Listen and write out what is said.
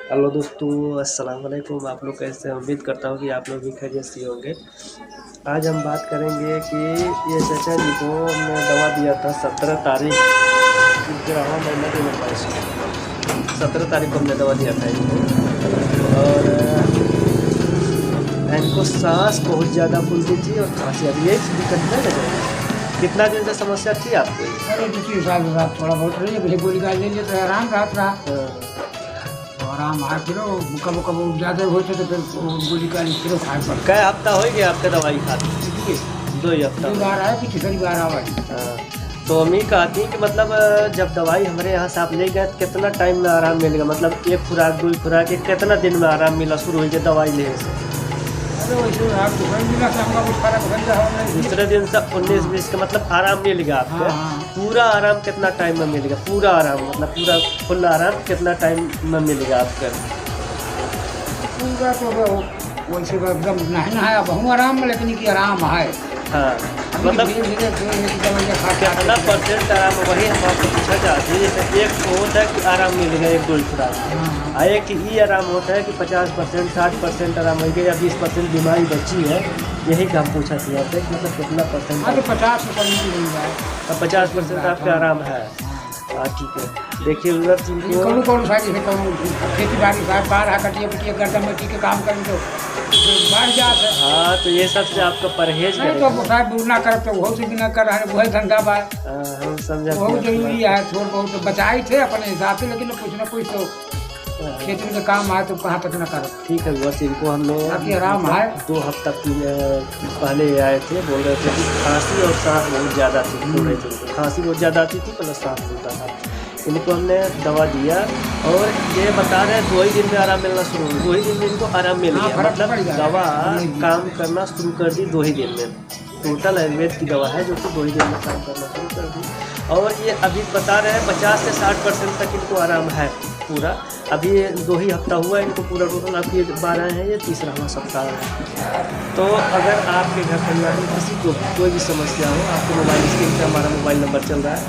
Hello दोस्तों, अस्सलाम वालेकुम। आप लोग कैसे हैं? उम्मीद करता हूँ कि आप लोग भी खैरियत से होंगे। आज हम बात करेंगे कि ये चाचा जी को हमने दवा दिया था 17 तारीख 11वां महीना 2022 को। 17 तारीख को हमने दवा दिया था इनको, और इनको सांस बहुत ज़्यादा फूलती थी और खांसी। अब ये दिक्कत नहीं लगे। कितना दिन से समस्या थी आपको? अरे दूसरी साल के साथ थोड़ा बहुत रही है, पहले गोली का ले लिया तो आराम रात रहा तो आराम आया, फिर कब ज़्यादा होते तो फिर गोली का फिर खाए पड़ कै हफ्ता हो गया आपके दवाई खाते? 2 ही हफ्ता। बार आया कि तीसरी बार आवा। तो अम्मी कहती कि मतलब जब दवाई हमारे यहाँ से आप ले गए तो कितना टाइम में आराम मिलेगा? मतलब 1 खुराक 2 खुराक कितना दिन में आराम मिला शुरू हुई दवाई लेने से? अरे वैसे आपको मिला से हमका कुछ फर्क बन जाए। दूसरे दिन से 19-20 का मतलब आराम मिलेगा आपको? हाँ। पूरा आराम कितना टाइम में मिलेगा? पूरा आराम मतलब पूरा फुल आराम कितना टाइम में मिलेगा आपका? पूरा तो वैसे एकदम नहीं ना है, बहुत आराम में, लेकिन कि आराम है। हाँ, मतलब कितना परसेंट आराम? वही हम आपको पूछा चाहते हैं। जैसे एक तो होता है कि आराम मिलेगा 1-2 खुराक, और एक ये आराम होता है कि 50% 60% आराम हो गया या 20% बीमारी बची है। यही का हम पूछा था आपसे, मतलब कितना परसेंट? 50% मिल जाए। 50% आपका आराम है। हाँ ठीक है। देखिए उधर जिनको कौन सा जैसे खेती बाड़ी बाहर कटिए पिटिए गर्दन मिट्टी के काम करें तो बढ़ जाते हैं। हाँ, तो ये सबसे आपका परहेज नहीं करें। तो साहब ना कर तो बहुत से भी ना कर रहा है, वही धंधा बा हम समझा बहुत जरूरी है। थोड़ा बहुत तो बचाए थे अपने हिसाब से, लेकिन कुछ ना कुछ तो खेती में काम आए तो कहाँ तक ना करो। ठीक है, बस इनको हम लोग बाकी आराम है। 2 हफ्ता पहले आए थे, बोल रहे थे कि खांसी और सांस बहुत ज़्यादा थी, बोल रहे थे खांसी बहुत ज़्यादा आती थी प्लस सांस फूलता था। इनको हमने दवा दिया और ये बता रहे हैं 2 ही दिन में आराम मिलना शुरू हुआ। 2 ही दिन में इनको आराम मिल गया, मतलब दवा काम करना शुरू कर दी 2 ही दिन में। टोटल आयुर्वेद की दवा है जो कि 2 ही दिन में काम करना शुरू कर दी। और ये अभी बता रहे हैं 50 से 60% तक इनको आराम है पूरा। अभी 2 ही हफ्ता हुआ इनको पूरा। टोटल आपकी 12 है, ये 3रा सप्ताह है। तो अगर आपके घर परिवार में किसी को कोई भी समस्या हो, आपको मोबाइल स्क्रीन पर हमारा मोबाइल नंबर चल रहा है।